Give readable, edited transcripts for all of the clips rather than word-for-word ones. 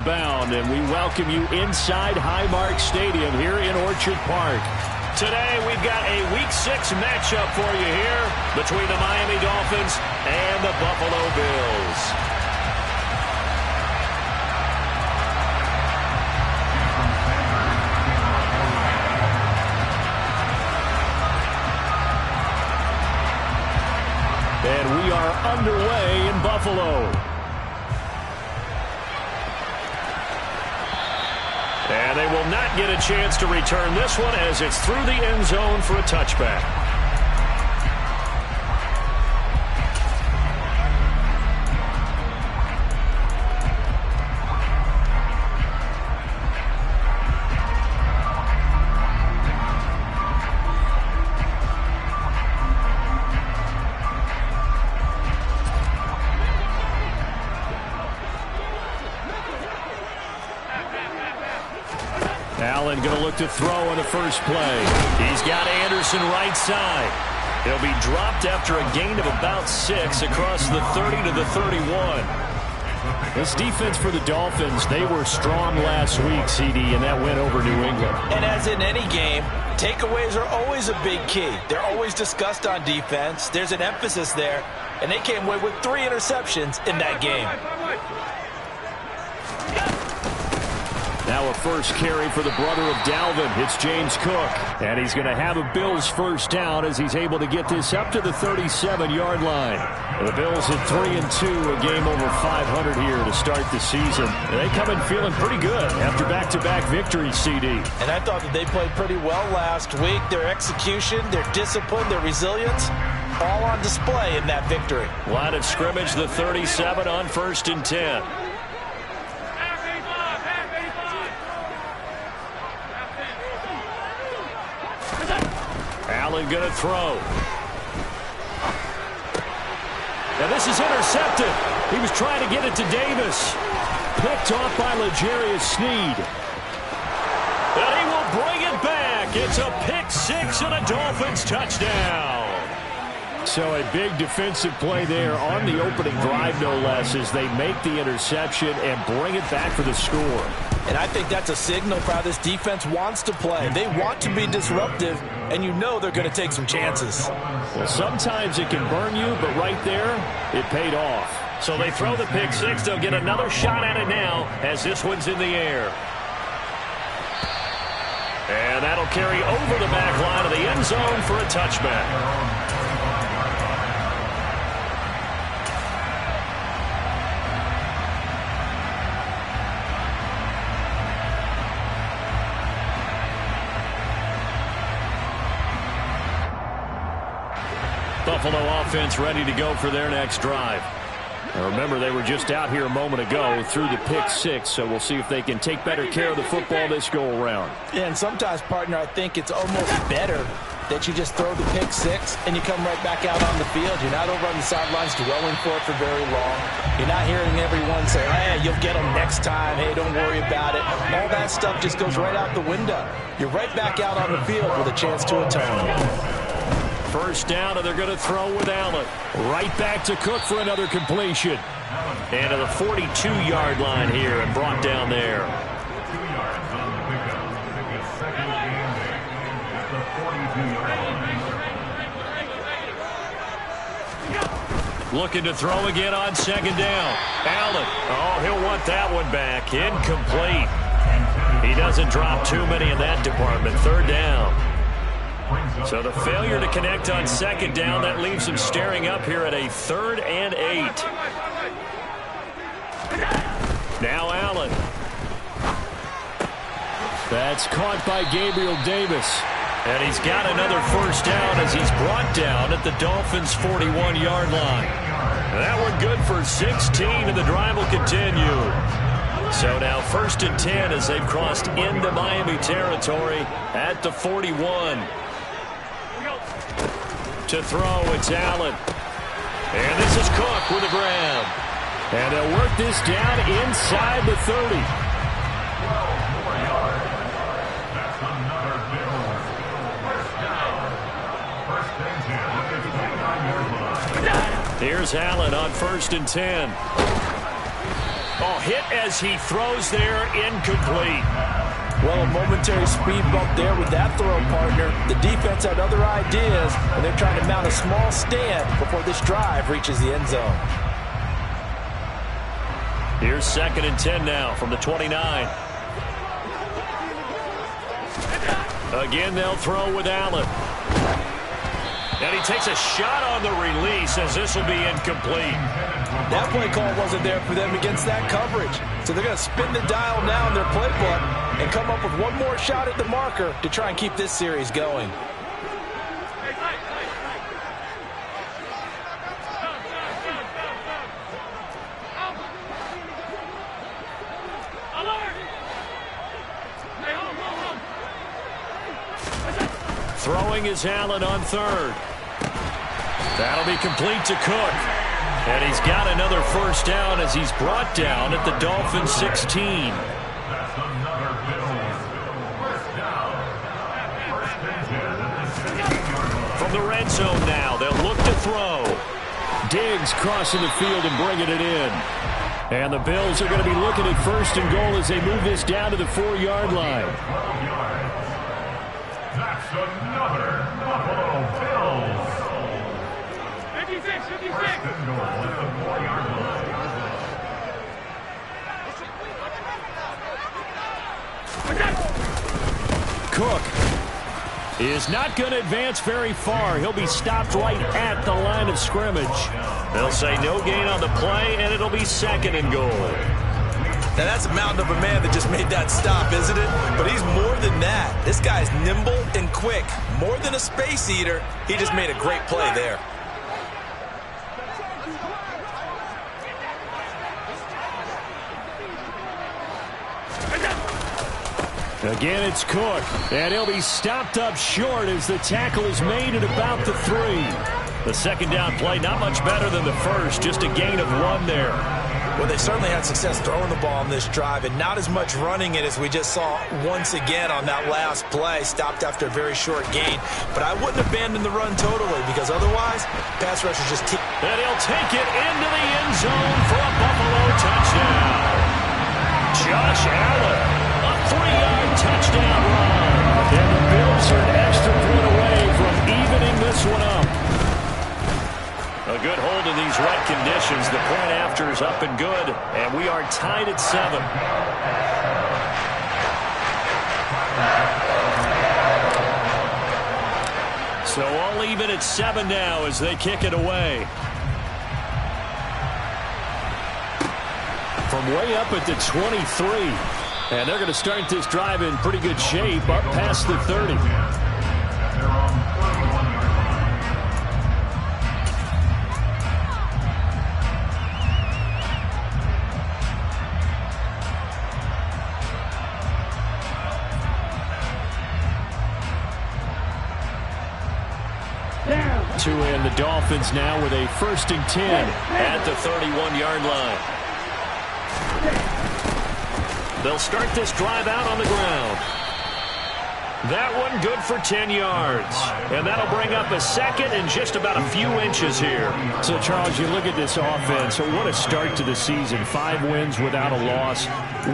Bound, and we welcome you inside Highmark Stadium here in Orchard Park. Today we've got a Week 6 matchup for you here between the Miami Dolphins and the Buffalo Bills. And we are underway in Buffalo. And they will not get a chance to return this one as it's through the end zone for a touchback. Allen going to look to throw on the first play. He's got Anderson right side. He'll be dropped after a gain of about 6 across the 30 to the 31. This defense for the Dolphins, they were strong last week, CD, and that went over New England. And as in any game, takeaways are always a big key. They're always discussed on defense. There's an emphasis there, and they came away with 3 interceptions in that game. Now a first carry for the brother of Dalvin. It's James Cook. And he's going to have a Bills first down as he's able to get this up to the 37-yard line. The Bills at 3-2, a game over 500 here to start the season. They come in feeling pretty good after back-to-back victories, CD. And I thought that they played pretty well last week. Their execution, their discipline, their resilience, all on display in that victory. Line of scrimmage, the 37 on 1st and 10. Allen going to throw. Now this is intercepted. He was trying to get it to Davis. Picked off by L'Jarius Sneed. And he will bring it back. It's a pick 6 and a Dolphins touchdown. So a big defensive play there on the opening drive, no less, as they make the interception and bring it back for the score. And I think that's a signal for how this defense wants to play. They want to be disruptive, and you know they're going to take some chances. Well, sometimes it can burn you, but right there, it paid off. So they throw the pick 6. They'll get another shot at it now as this one's in the air. And that'll carry over the back line of the end zone for a touchback. Buffalo offense ready to go for their next drive. Now remember, they were just out here a moment ago through the pick 6, so we'll see if they can take better care of the football this go-around. Yeah, and sometimes, partner, I think it's almost better that you just throw the pick 6 and you come right back out on the field. You're not over on the sidelines dwelling for it for very long. You're not hearing everyone say, hey, you'll get them next time. Hey, don't worry about it. All that stuff just goes right out the window. You're right back out on the field with a chance to atone. First down, and they're going to throw with Allen. Right back to Cook for another completion. And to the 42-yard line here and brought down there. Looking to throw again on 2nd down. Allen. Oh, he'll want that one back. Incomplete. He doesn't drop too many in that department. 3rd down. So the failure to connect on 2nd down, that leaves him staring up here at a 3rd and 8. Now Allen. That's caught by Gabriel Davis. And he's got another first down as he's brought down at the Dolphins' 41-yard line. That one good for 16, and the drive will continue. So now 1st and 10 as they've crossed into Miami territory at the 41. To throw, it's Allen. And this is Cook with a grab. And they'll work this down inside the 30. Here's Allen on 1st and 10. Oh, hit as he throws there, incomplete. Well, a momentary speed bump there with that throw, partner. The defense had other ideas, and they're trying to mount a small stand before this drive reaches the end zone. Here's 2nd and 10 now from the 29. Again, they'll throw with Allen. And he takes a shot on the release as this will be incomplete. That play call wasn't there for them against that coverage. So they're going to spin the dial now in their playbook and come up with one more shot at the marker to try and keep this series going. Throwing is Allen on 3rd. That'll be complete to Cook. And he's got another first down as he's brought down at the Dolphin 16. From the red zone now, they'll look to throw. Diggs crossing the field and bringing it in. And the Bills are going to be looking at 1st and goal as they move this down to the 4-yard line. That's another Buffalo Bills. 56, 56. First and goal at the 4-yard line. Cook is not going to advance very far. He'll be stopped right at the line of scrimmage. They'll say no gain on the play, and it'll be 2nd and goal. Now, that's a mountain of a man that just made that stop, isn't it? But he's more than that. This guy's nimble and quick. More than a space eater, he just made a great play there. Again, it's Cook, and he'll be stopped up short as the tackle is made at about the 3. The 2nd down play, not much better than the first, just a gain of 1 there. Well, they certainly had success throwing the ball on this drive and not as much running it as we just saw once again on that last play, stopped after a very short gain. But I wouldn't abandon the run totally because otherwise, pass rushers just keep. And he'll take it into the end zone for a Buffalo touchdown. Josh Allen, a 3-yard touchdown run. And the Bills are an extra point away from evening this one up. A good hold in these wet conditions. The point after is up and good, and we are tied at 7. So all even at 7 now as they kick it away. From way up at the 23. And they're going to start this drive in pretty good shape up past the 30. To end the Dolphins now with a 1st and 10 at the 31-yard line. They'll start this drive out on the ground. That one good for 10 yards. And that'll bring up a 2nd and just about a few inches here. So, Charles, you look at this offense. So what a start to the season. 5 wins without a loss.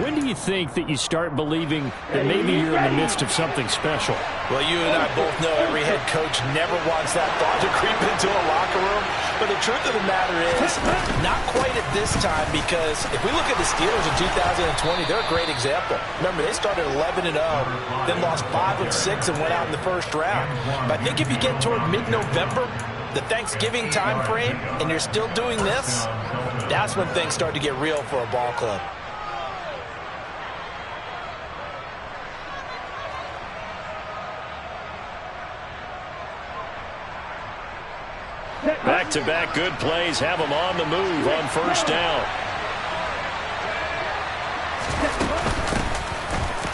When do you think that you start believing that maybe you're in the midst of something special? Well, you and I both know every head coach never wants that thought to creep into a locker room. But the truth of the matter is, not quite at this time, because if we look at the Steelers in 2020, they're a great example. Remember, they started 11-0, then lost 5 of 6 and went out in the first round. But I think if you get toward mid-November, the Thanksgiving time frame, and you're still doing this, that's when things start to get real for a ball club. Back-to-back good plays have them on the move on 1st down.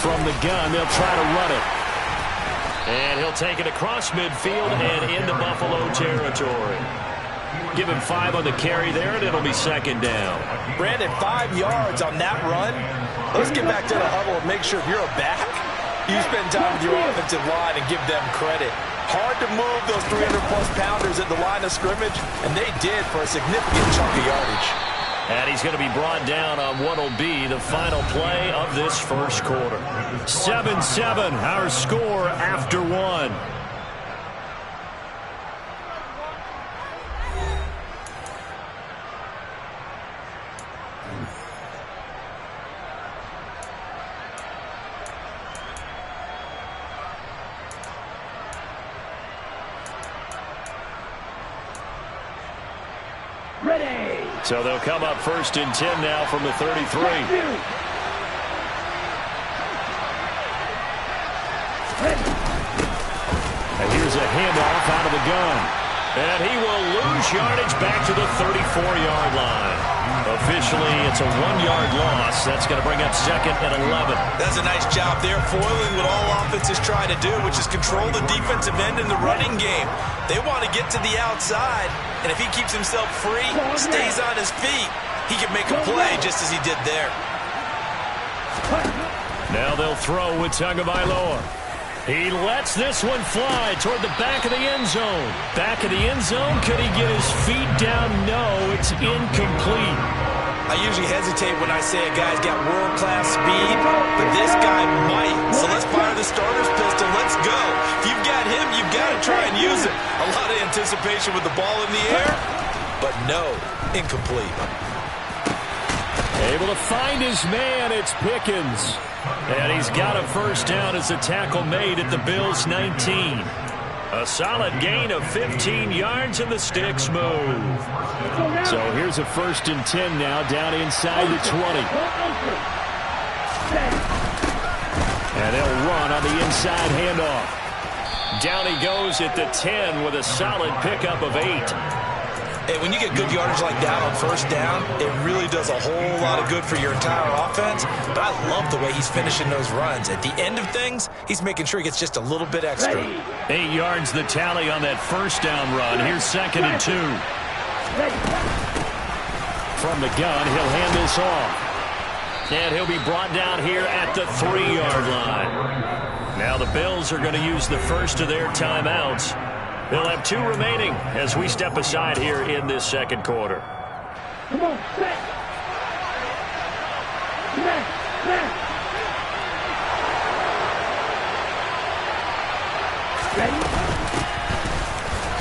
From the gun, they'll try to run it. And he'll take it across midfield and into Buffalo territory. Give him 5 on the carry there, and it'll be 2nd down. Brandon, 5 yards on that run. Let's get back to the huddle and make sure if you're a back, you spend time with your offensive line and give them credit. Hard to move those 300-plus pounders at the line of scrimmage, and they did for a significant chunk of yardage. And he's going to be brought down on what will be the final play of this first quarter. 7-7, our score after one. So they'll come up 1st and 10 now from the 33. And here's a handoff out of the gun. And he will lose yardage back to the 34-yard line. Officially, it's a 1-yard loss. That's going to bring up 2nd and 11. That's a nice job there, foiling what all offenses try to do, which is control the defensive end in the running game. They want to get to the outside, and if he keeps himself free, stays on his feet, he can make a play just as he did there. Now they'll throw with Tagovailoa. He lets this one fly toward the back of the end zone. Back of the end zone, could he get his feet down? No, it's incomplete. I usually hesitate when I say a guy's got world-class speed, but this guy might. So let's fire the starter's pistol. Let's go. If you've got him, you've got to try and use it. A lot of anticipation with the ball in the air, but no, incomplete. Able to find his man, it's Pickens. And he's got a first down as a tackle made at the Bills' 19. A solid gain of 15 yards, and the sticks move. So here's a 1st and 10 now, down inside the 20. And they'll run on the inside handoff. Down he goes at the 10 with a solid pickup of 8. Hey, when you get good yardage like that on first down, it really does a whole lot of good for your entire offense. But I love the way he's finishing those runs. At the end of things, he's making sure he gets just a little bit extra. 8 yards the tally on that first down run. Here's 2nd and 2. From the gun, he'll hand this off. And he'll be brought down here at the 3-yard line. Now the Bills are going to use the first of their timeouts. They'll have 2 remaining as we step aside here in this second quarter. Come on, set. Ready?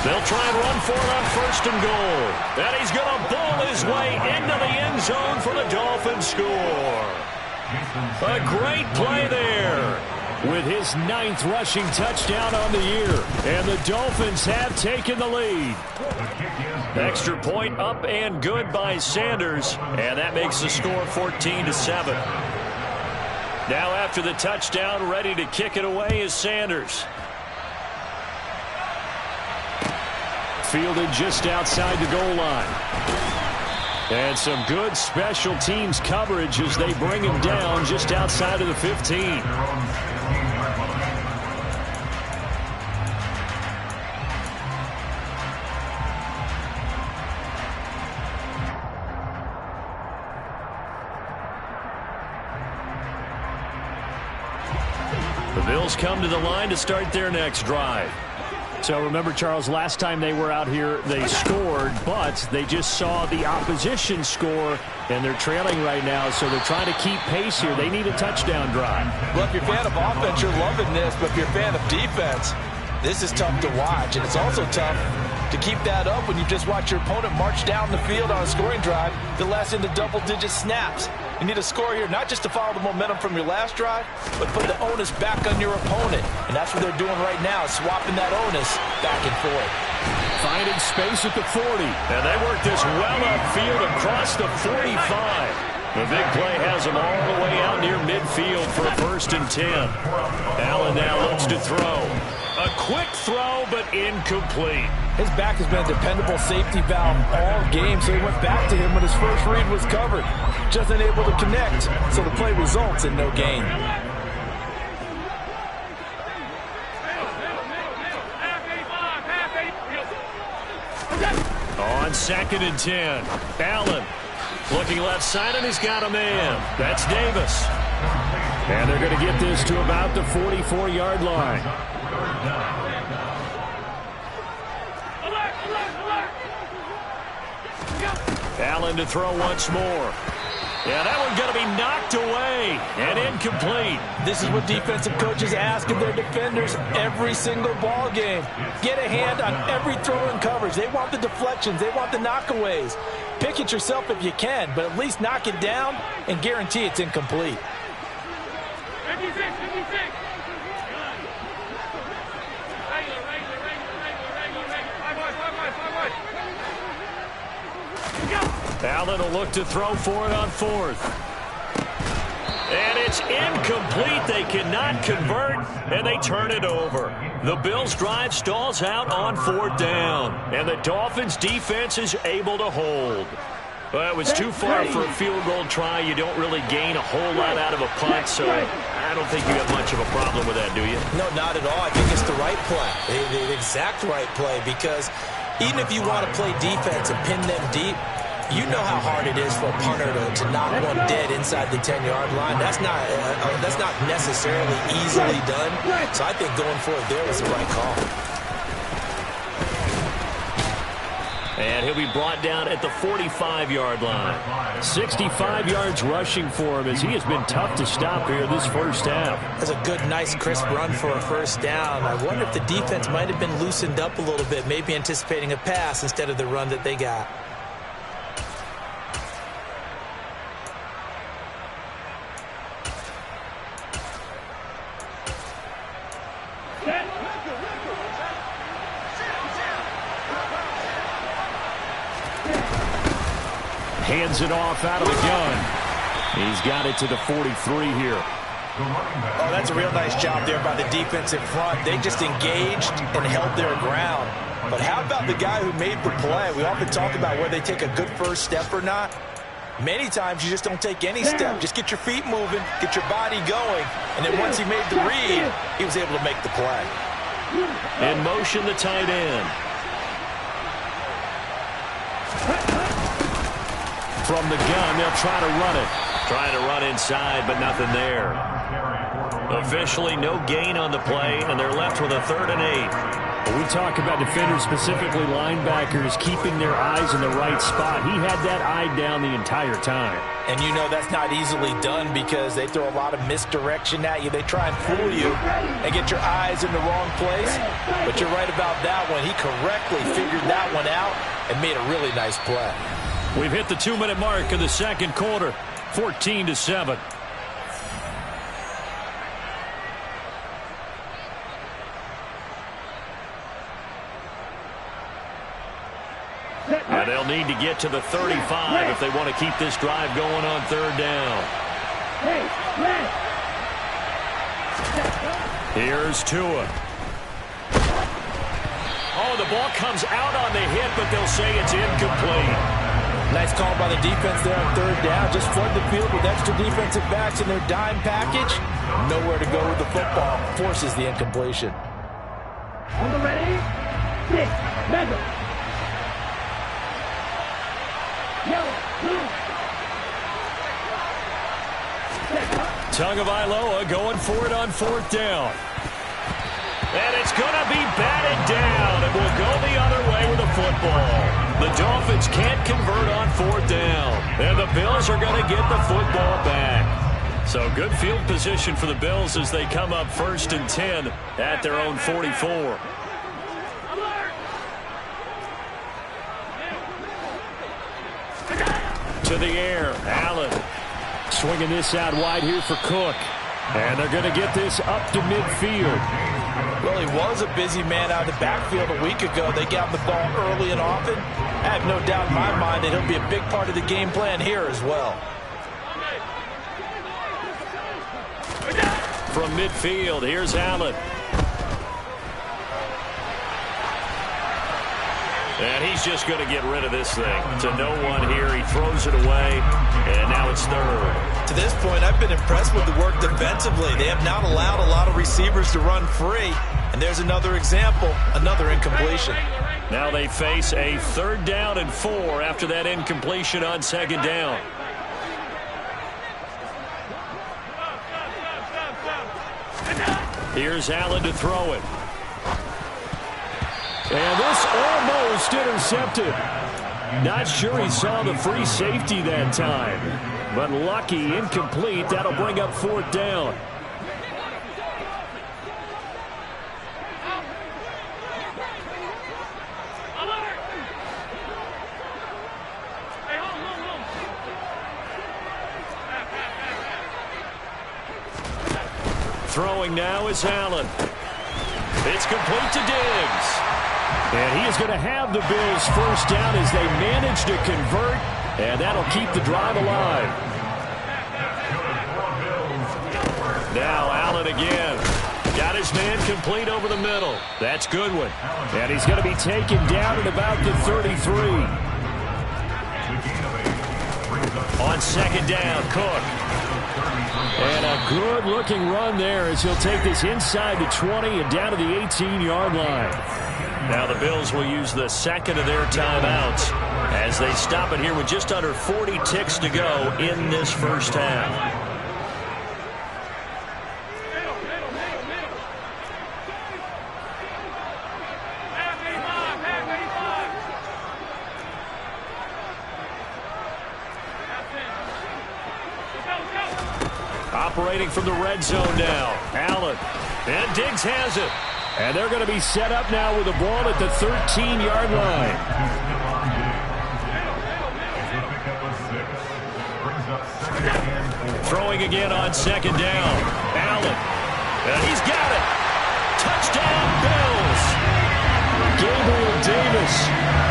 They'll try and run for it on 1st and goal. And he's going to bowl his way into the end zone for the Dolphins score. A great play there, with his 9th rushing touchdown on the year. And the Dolphins have taken the lead. Extra point up and good by Sanders. And that makes the score 14-7. Now after the touchdown, ready to kick it away is Sanders. Fielded just outside the goal line. And some good special teams coverage as they bring him down just outside of the 15. The Bills come to the line to start their next drive. So remember, Charles, last time they were out here, they scored, but they just saw the opposition score, and they're trailing right now, so they're trying to keep pace here. They need a touchdown drive. Well, if you're a fan of offense, you're loving this, but if you're a fan of defense, this is tough to watch, and it's also tough to keep that up when you just watch your opponent march down the field on a scoring drive that lasts into double-digit snaps. You need a score here, not just to follow the momentum from your last drive, but put the onus back on your opponent. And that's what they're doing right now, swapping that onus back and forth. Finding space at the 40. And they work this well upfield across the 45. The big play has them all the way out near midfield for a 1st and 10. Allen now looks to throw. A quick throw, but incomplete. His back has been a dependable safety valve all game, so he went back to him when his first read was covered. Just unable to connect, so the play results in no gain. On 2nd and 10, Allen looking left side, and he's got a man. That's Davis. And they're going to get this to about the 44-yard line. Allen to throw once more. Yeah, that one's going to be knocked away and incomplete. This is what defensive coaches ask of their defenders every single ball game. Get a hand on every throw in coverage. They want the deflections. They want the knockaways. Pick it yourself if you can, but at least knock it down and guarantee it's incomplete. 56, 56. Allen will look to throw for it on fourth. And it's incomplete. They cannot convert, and they turn it over. The Bills' drive stalls out on fourth down, and the Dolphins' defense is able to hold. Well, it was too far for a field goal try. You don't really gain a whole lot out of a punt, so I don't think you have much of a problem with that, do you? No, not at all. I think it's the right play, the exact right play, because even if you want to play defense and pin them deep, you know how hard it is for a punter to knock one dead inside the 10-yard line. That's not necessarily easily done. So I think going for it there was the right call. And he'll be brought down at the 45-yard line. 65 yards rushing for him as he has been tough to stop here this first half. That's a good, nice, crisp run for a first down. I wonder if the defense might have been loosened up a little bit, maybe anticipating a pass instead of the run that they got. Hands it off out of the gun. He's got it to the 43 here. Oh, that's a real nice job there by the defensive front. They just engaged and held their ground. But how about the guy who made the play? We often talk about whether they take a good first step or not. Many times you just don't take any step. Just get your feet moving, get your body going. And then once he made the read, he was able to make the play. In motion, the tight end. From the gun, they'll try to run it. Trying to run inside, but nothing there. Officially, no gain on the play, and they're left with a 3rd and 8. When we talk about defenders, specifically linebackers, keeping their eyes in the right spot. He had that eye down the entire time. And you know that's not easily done because they throw a lot of misdirection at you. They try and fool you and get your eyes in the wrong place. But you're right about that one. He correctly figured that one out and made a really nice play. We've hit the 2-minute mark of the second quarter, 14-7. And they'll need to get to the 35 if they want to keep this drive going on 3rd down. Here's Tua. Oh, the ball comes out on the hit, but they'll say it's incomplete. Nice call by the defense there on 3rd down. Just flood the field with extra defensive backs in their dime package. Nowhere to go with the football. Forces the incompletion. On the ready, 6, Madden. Yellow, blue. Tagovailoa going for it on 4th down. And it's going to be batted down. It will go the other way with the football. The Dolphins can't convert on 4th down. And the Bills are going to get the football back. So good field position for the Bills as they come up 1st and 10 at their own 44. To the air, Allen. Swinging this out wide here for Cook. And they're going to get this up to midfield. Well, he was a busy man out of the backfield a week ago. They got the ball early and often. I have no doubt in my mind that he'll be a big part of the game plan here as well. From midfield, here's Allen. And he's just going to get rid of this thing. To no one here, he throws it away, and now it's 3rd. To this point, I've been impressed with the work defensively. They have not allowed a lot of receivers to run free. And there's another example, another incompletion. Now they face a 3rd down and 4 after that incompletion on 2nd down. Here's Allen to throw it. And this almost intercepted. Not sure he saw the free safety that time. But lucky, incomplete. That'll bring up 4th down. Throwing now is Allen. It's complete to Diggs. And he is going to have the Bills first down as they manage to convert. And that'll keep the drive alive. Now Allen again. Got his man complete over the middle. That's Goodwin. And he's going to be taken down at about the 33. On 2nd down, Cook. And a good-looking run there as he'll take this inside the 20 and down to the 18-yard line. Now the Bills will use the 2nd of their timeouts as they stop it here with just under 40 ticks to go in this first half. Operating from the red zone now. Allen. And Diggs has it. And they're going to be set up now with the ball at the 13-yard line. Throwing again on 2nd down. Allen. And he's got it. Touchdown, Bills. Gabriel Davis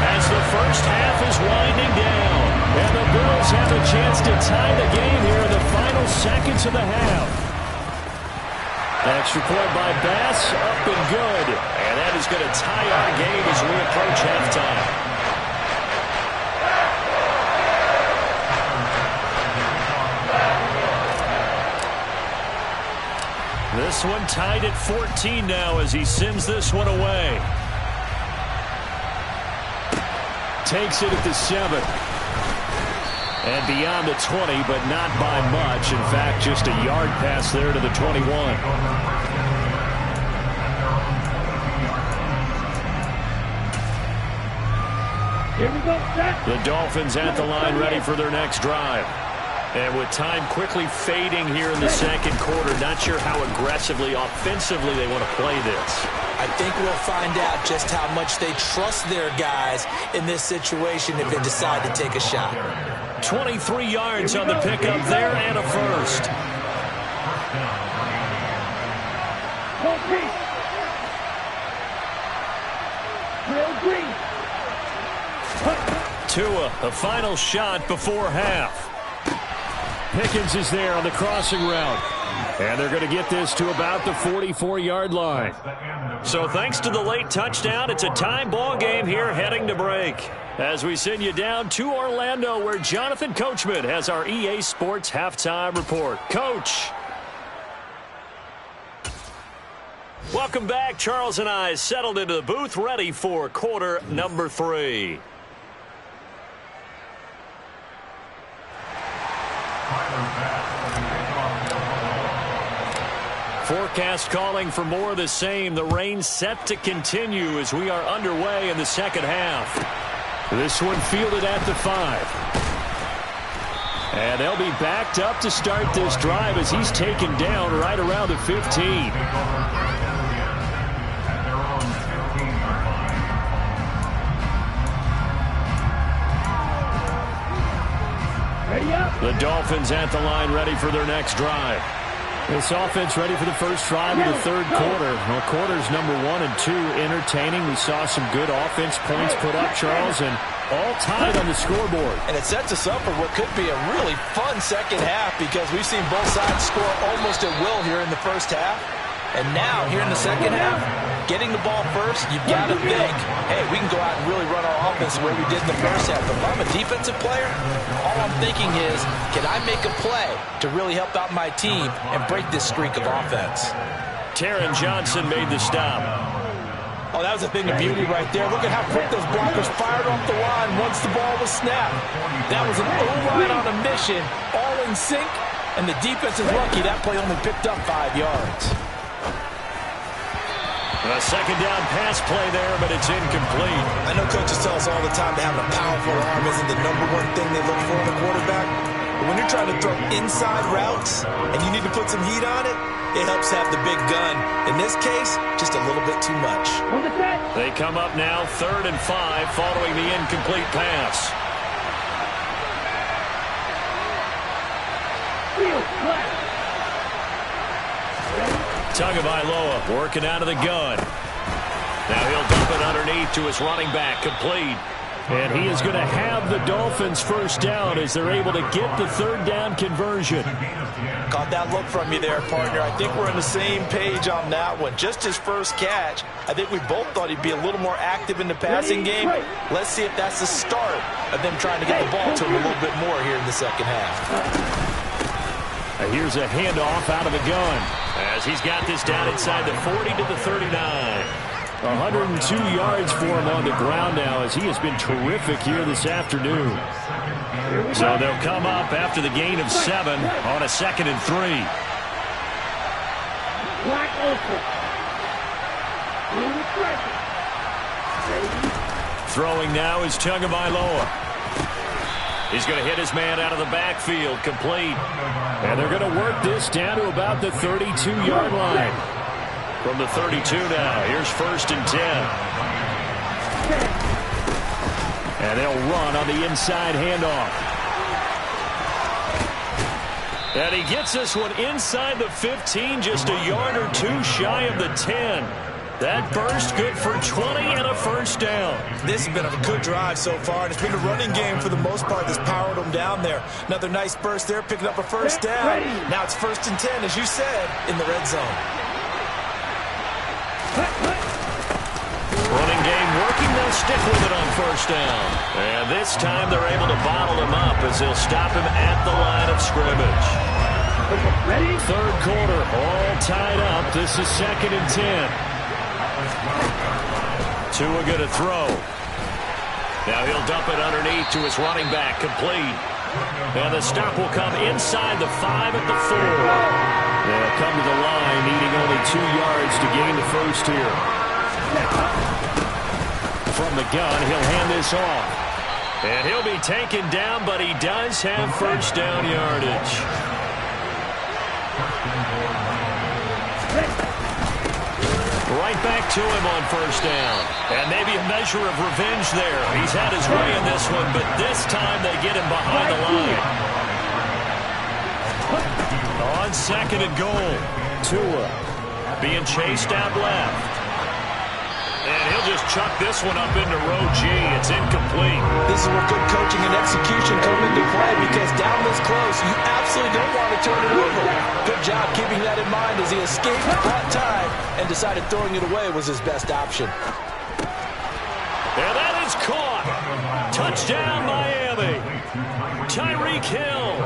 as the first half is winding down. And the Bills have a chance to tie the game here in the final seconds of the half. Extra point by Bass, up and good. And that is going to tie our game as we approach halftime. This one tied at 14 now as he sends this one away. Takes it at the 7. And beyond the 20, but not by much. In fact, just a yard pass there to the 21. Here we go, set. The Dolphins at the line ready for their next drive. And with time quickly fading here in the second quarter, not sure how aggressively, offensively they want to play this. I think we'll find out just how much they trust their guys in this situation if they decide to take a shot. 23 yards on the pickup there and a first. Tua, a final shot before half. Pickens is there on the crossing route. And they're going to get this to about the 44-yard line. So thanks to the late touchdown, it's a tie ball game here heading to break. As we send you down to Orlando where Jonathan Coachman has our EA Sports halftime report. Coach. Welcome back. Charles and I settled into the booth ready for quarter number 3. Forecast calling for more of the same. The rain set to continue as we are underway in the second half. This one fielded at the 5. And they'll be backed up to start this drive as he's taken down right around the 15. The Dolphins at the line ready for their next drive. This offense ready for the first drive of the third quarter. Well, quarters number 1 and 2 entertaining. We saw some good offense points put up, Charles, and all tied on the scoreboard. And it sets us up for what could be a really fun second half because we've seen both sides score almost at will here in the first half. And now, here in the second half, getting the ball first, you've got to think, hey, we can go out and really run our offense the way we did in the first half. But if I'm a defensive player, all I'm thinking is, can I make a play to really help out my team and break this streak of offense? Taron Johnson made the stop. Oh, that was a thing of beauty right there. Look at how quick those blockers fired off the line once the ball was snapped. That was an O-line on a mission, all in sync, and the defense is lucky that play only picked up 5 yards. A second down pass play there, but it's incomplete. I know coaches tell us all the time that having a powerful arm isn't the #1 thing they look for in a quarterback. But when you're trying to throw inside routes and you need to put some heat on it, it helps have the big gun. In this case, just a little bit too much. They come up now 3rd and 5 following the incomplete pass. Tagovailoa working out of the gun. Now he'll dump it underneath to his running back, complete. And he is going to have the Dolphins first down as they're able to get the 3rd down conversion. Caught that look from you there, partner. I think we're on the same page on that one. Just his first catch, I think we both thought he'd be a little more active in the passing game. Let's see if that's the start of them trying to get the ball to him a little bit more here in the second half. Here's a handoff out of the gun as he's got this down inside the 40 to the 39. 102 yards for him on the ground now as he has been terrific here this afternoon. So they'll come up after the gain of 7 on a 2nd and 3. Throwing now is Tagovailoa. He's going to hit his man out of the backfield, complete. And they're going to work this down to about the 32-yard line. From the 32 now, here's 1st and 10. And they'll run on the inside handoff. And he gets this one inside the 15, just a yard or 2 shy of the 10. That burst good for 20 and a first down. This has been a good drive so far, and it's been a running game for the most part that's powered them down there. Another nice burst there, picking up a first down. Now it's 1st and 10, as you said, in the red zone. Running game working, they'll stick with it on first down. And this time they're able to bottle him up as they'll stop him at the line of scrimmage. 3rd quarter, all tied up. This is 2nd and 10. Tua going to throw. Now he'll dump it underneath to his running back, complete. And the stop will come inside the 5 at the 4. They'll come to the line, needing only 2 yards to gain the first here. From the gun, he'll hand this off. And he'll be taken down, but he does have first down yardage. Right back to him on first down. And maybe a measure of revenge there. He's had his way in this one, but this time they get him behind the line. On 2nd and goal, Tua being chased out left. And he'll just chuck this one up into row G. It's incomplete. This is where good coaching and execution come into play, because down this close, you absolutely don't want to turn it over. Good job keeping that in mind as he escaped, bought time, and decided throwing it away was his best option. And that is caught. Touchdown, Miami. Tyreek Hill,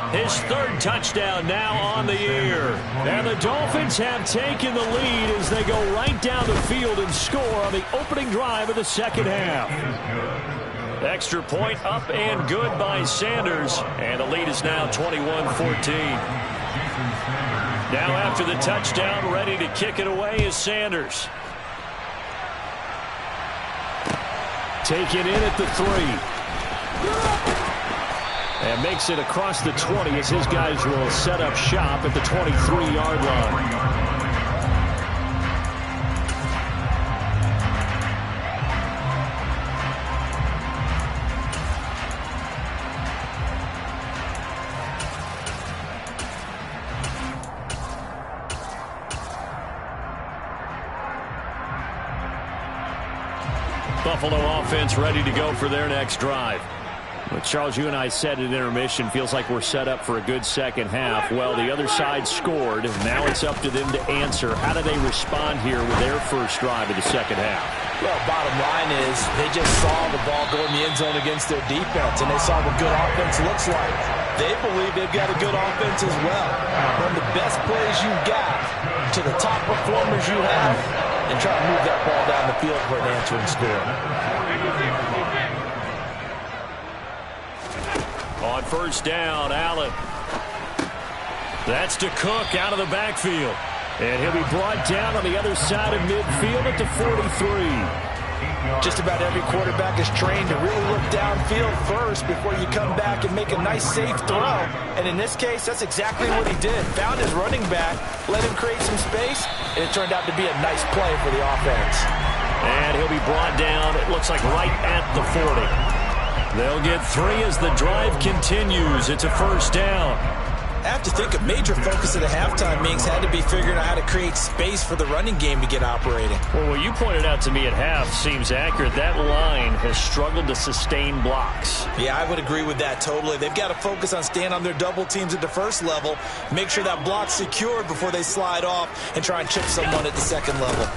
his 3rd touchdown now on the year. And the Dolphins have taken the lead as they go right down the field and score on the opening drive of the second half. Extra point up and good by Sanders. And the lead is now 21-14. Now after the touchdown, ready to kick it away is Sanders. Taken in at the 3. And makes it across the 20 as his guys will set up shop at the 23-yard line. Buffalo offense ready to go for their next drive. Well, Charles, you and I said at intermission, feels like we're set up for a good second half. Well, the other side scored. Now it's up to them to answer. How do they respond here with their first drive of the second half? Well, bottom line is they just saw the ball go in the end zone against their defense, and they saw what good offense looks like. They believe they've got a good offense as well. From the best plays you've got to the top performers you have, and try to move that ball down the field for an answering score. On first down, Allen. That's to Cook out of the backfield. And he'll be brought down on the other side of midfield at the 43. Just about every quarterback is trained to really look downfield first before you come back and make a nice, safe throw. And in this case, that's exactly what he did. Found his running back, let him create some space, and it turned out to be a nice play for the offense. And he'll be brought down, it looks like right at the 40. They'll get 3 as the drive continues. It's a first down. I have to think a major focus of the halftime meetings had to be figuring out how to create space for the running game to get operating. Well, what you pointed out to me at half seems accurate. That line has struggled to sustain blocks. Yeah, I would agree with that totally. They've got to focus on staying on their double teams at the first level, make sure that block's secured before they slide off and try and chip someone at the second level.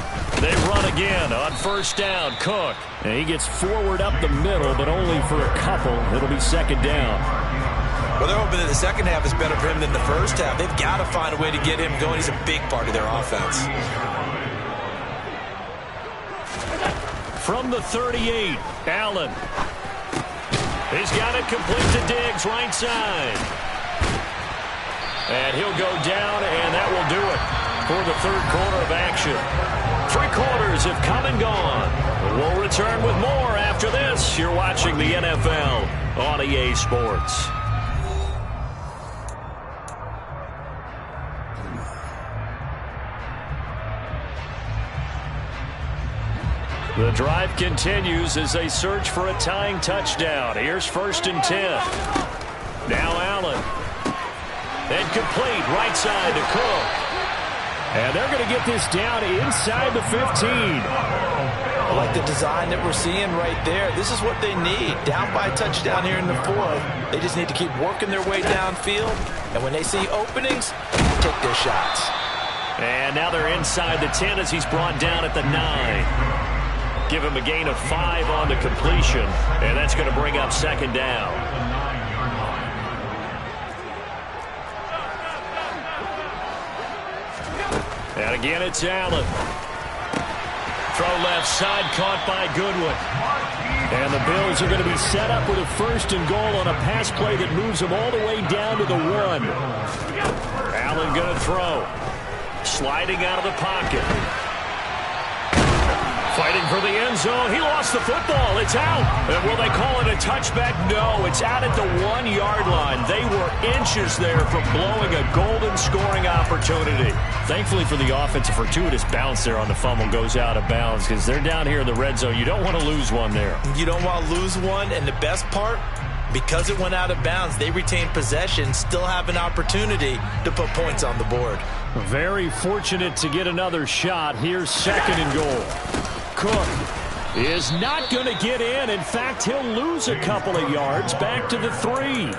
They run again on first down. Cook. And he gets forward up the middle, but only for a couple. It'll be second down. Well, they're hoping that the second half is better for him than the first half. They've got to find a way to get him going. He's a big part of their offense. From the 38, Allen. He's got it complete to Diggs, right side. And he'll go down, and that will do it for the third quarter of action. 3 quarters have come and gone. We'll return with more after this. You're watching the NFL on EA Sports. The drive continues as they search for a tying touchdown. Here's 1st and 10. Now Allen. And complete right side to Cook. And they're going to get this down inside the 15. I like the design that we're seeing right there. This is what they need. Down by a touchdown here in the 4th. They just need to keep working their way downfield. And when they see openings, take their shots. And now they're inside the 10 as he's brought down at the 9. Give him a gain of 5 on the completion, and that's going to bring up second down. And again, it's Allen. Throw left side, caught by Goodwin. And the Bills are going to be set up with a 1st and goal on a pass play that moves them all the way down to the 1. Allen going to throw. Sliding out of the pocket. Fighting for the end zone. He lost the football. It's out. And will they call it a touchback? No, it's out at the 1-yard line. They were inches there from blowing a golden scoring opportunity. Thankfully for the offense, a fortuitous bounce there on the fumble goes out of bounds because they're down here in the red zone. You don't want to lose one there. You don't want to lose one, and the best part, because it went out of bounds, they retained possession, still have an opportunity to put points on the board. Very fortunate to get another shot. Here's 2nd and goal. Cook is not going to get in. In fact, he'll lose a couple of yards back to the 3.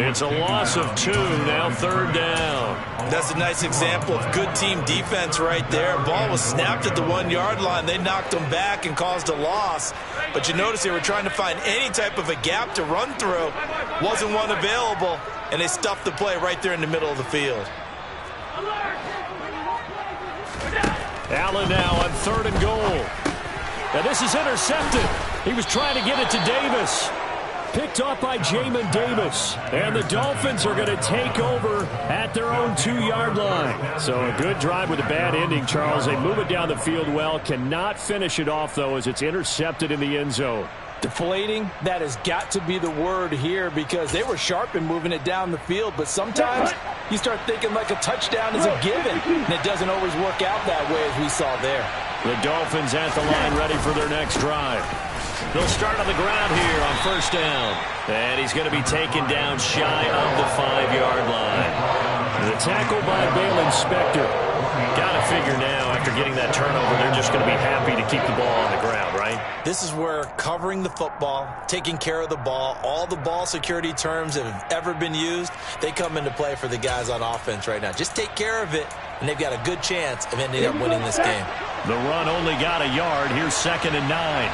It's a loss of 2, now 3rd down. That's a nice example of good team defense right there. Ball was snapped at the 1-yard line. They knocked him back and caused a loss. But you notice they were trying to find any type of a gap to run through. Wasn't one available, and they stuffed the play right there in the middle of the field. Allen now on 3rd and goal. Now this is intercepted. He was trying to get it to Davis. Picked off by Jamin Davis. And the Dolphins are going to take over at their own 2-yard line. So a good drive with a bad ending, Charles. They move it down the field well. Cannot finish it off, though, as it's intercepted in the end zone. Deflating, that has got to be the word here because they were sharp in moving it down the field. But sometimes you start thinking like a touchdown is a given. And it doesn't always work out that way as we saw there. The Dolphins at the line ready for their next drive. They'll start on the ground here on 1st down. And he's going to be taken down shy of the 5-yard line. The tackle by Balen Spector. Got to figure now, after getting that turnover, they're just going to be happy to keep the ball on the ground, right? This is where covering the football, taking care of the ball, all the ball security terms that have ever been used, they come into play for the guys on offense right now. Just take care of it, and they've got a good chance of ending up winning this game. The run only got a yard. Here's 2nd and 9.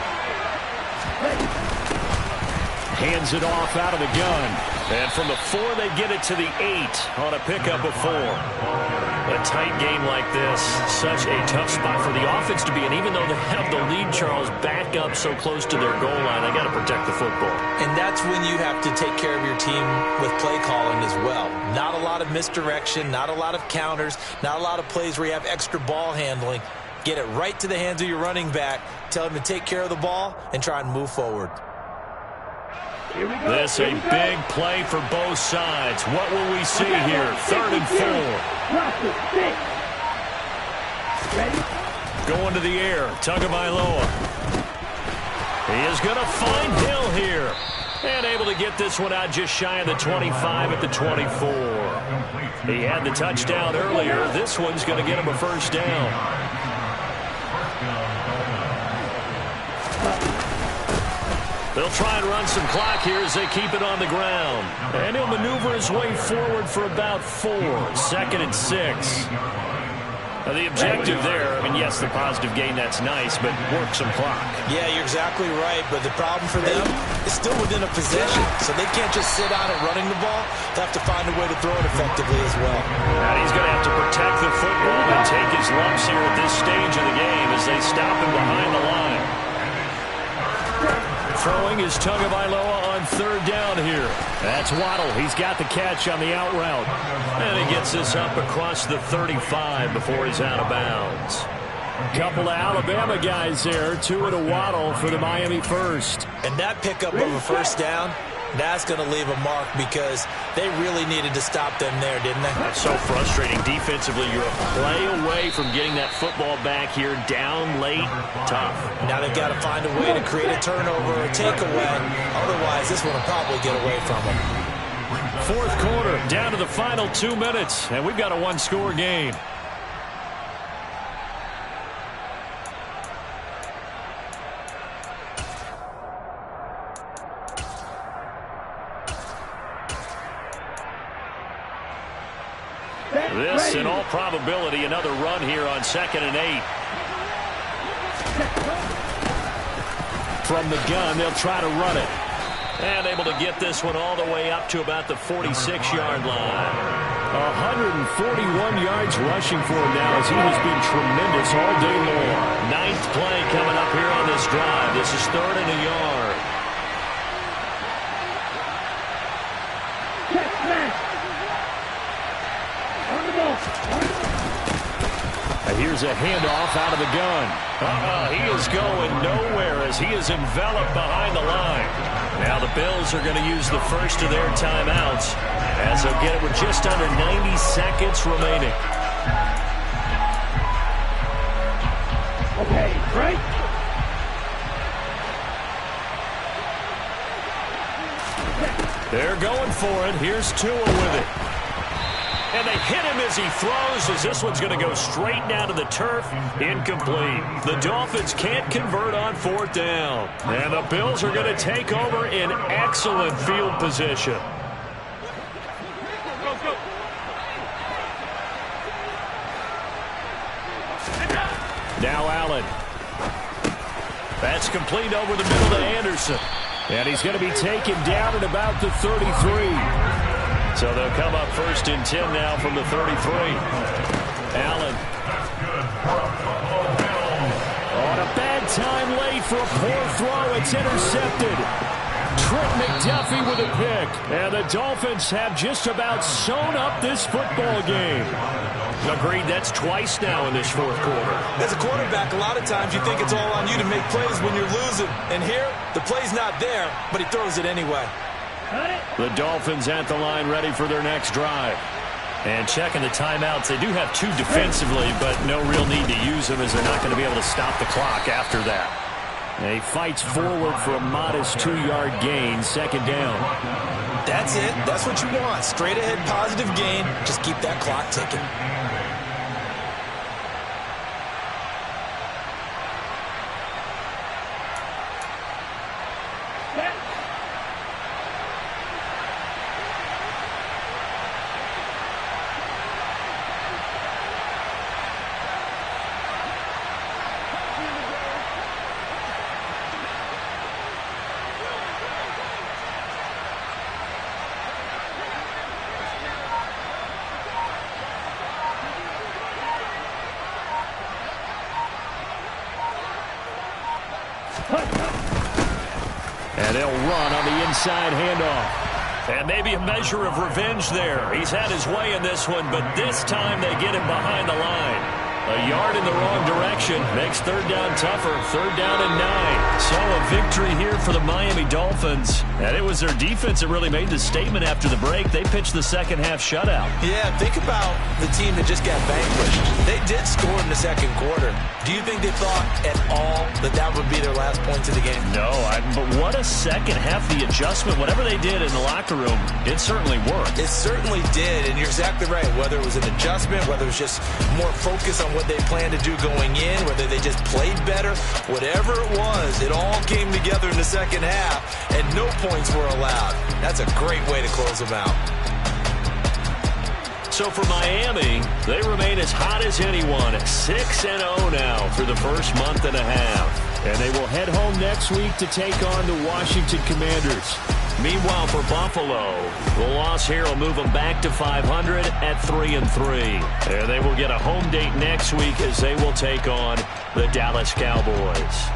Hands it off out of the gun. And from the 4, they get it to the 8 on a pickup of 4. A tight game like this, such a tough spot for the offense to be in. Even though they have the lead, Charles, back up so close to their goal line, they got to protect the football. And that's when you have to take care of your team with play calling as well. Not a lot of misdirection, not a lot of counters, not a lot of plays where you have extra ball handling. Get it right to the hands of your running back, tell him to take care of the ball, and try and move forward. This a big play for both sides. What will we see here? 3rd and 4. Going to the air. Tagovailoa. He is going to find Hill here. And able to get this one out just shy of the 25 at the 24. He had the touchdown earlier. This one's going to get him a first down. They'll try and run some clock here as they keep it on the ground. And he'll maneuver his way forward for about 4. 2nd and 6. The objective there, I mean, yes, the positive gain, that's nice, but work some clock. Yeah, you're exactly right, but the problem for them is still within a possession, so they can't just sit on it running the ball. They'll have to find a way to throw it effectively as well. And he's going to have to protect the football and take his lumps here at this stage of the game as they stop him behind the line. Throwing is Tagovailoa on 3rd down here. That's Waddle. He's got the catch on the out route. And he gets this up across the 35 before he's out of bounds. Couple of Alabama guys there. 2 to Waddle for the Miami first. And that pickup of a first down, that's going to leave a mark because they really needed to stop them there, didn't they? That's so frustrating. Defensively, you're a play away from getting that football back here. Down late, tough. Now they've got to find a way to create a turnover or takeaway. Otherwise, this one will probably get away from them. 4th quarter, down to the final 2 minutes, and we've got a 1-score game. This, in all probability, another run here on 2nd and 8. From the gun, they'll try to run it. And able to get this one all the way up to about the 46-yard line. 141 yards rushing for him now as he has been tremendous all day long. 9th play coming up here on this drive. This is 3rd and a yard. Here's a handoff out of the gun. He is going nowhere as he is enveloped behind the line. Now the Bills are going to use the first of their timeouts as they'll get it with just under 90 seconds remaining. Okay, right? They're going for it. Here's Tua with it. And they hit him as he throws, as this one's going to go straight down to the turf. Incomplete. The Dolphins can't convert on 4th down. And the Bills are going to take over in excellent field position. Now Allen. That's complete over the middle to Anderson. And he's going to be taken down at about the 33. So they'll come up 1st and 10 now from the 33. Allen. On a bad time late for a poor throw. It's intercepted. Trent McDuffie with a pick. And the Dolphins have just about sewn up this football game. Agreed, that's twice now in this 4th quarter. As a quarterback, a lot of times you think it's all on you to make plays when you're losing. And here, the play's not there, but he throws it anyway. The Dolphins at the line ready for their next drive. And checking the timeouts, they do have 2 defensively, but no real need to use them as they're not going to be able to stop the clock after that. And he fights forward for a modest 2-yard gain, 2nd down. That's it. That's what you want. Straight ahead positive gain. Just keep that clock ticking. And they'll run on the inside handoff. And maybe a measure of revenge there. He's had his way in this one, but this time they get him behind the line. A yard in the wrong direction makes third down tougher. Third down and 9. So a victory here for the Miami Dolphins. And it was their defense that really made the statement after the break. They pitched the second half shutout. Yeah, think about the team that just got vanquished. They did score in the second quarter. Do you think they thought at all that that would be their last points of the game? No, but what a second half. The adjustment, whatever they did in the locker room, it certainly worked. It certainly did, and you're exactly right. Whether it was an adjustment, whether it was just more focus on what they planned to do going in, whether they just played better, whatever it was, it all came together in the second half, and no points were allowed. That's a great way to close them out. So for Miami, they remain as hot as anyone at 6-0 now through the first month and a half. And they will head home next week to take on the Washington Commanders. Meanwhile, for Buffalo, the loss here will move them back to 500 at 3-3. And they will get a home date next week as they will take on the Dallas Cowboys.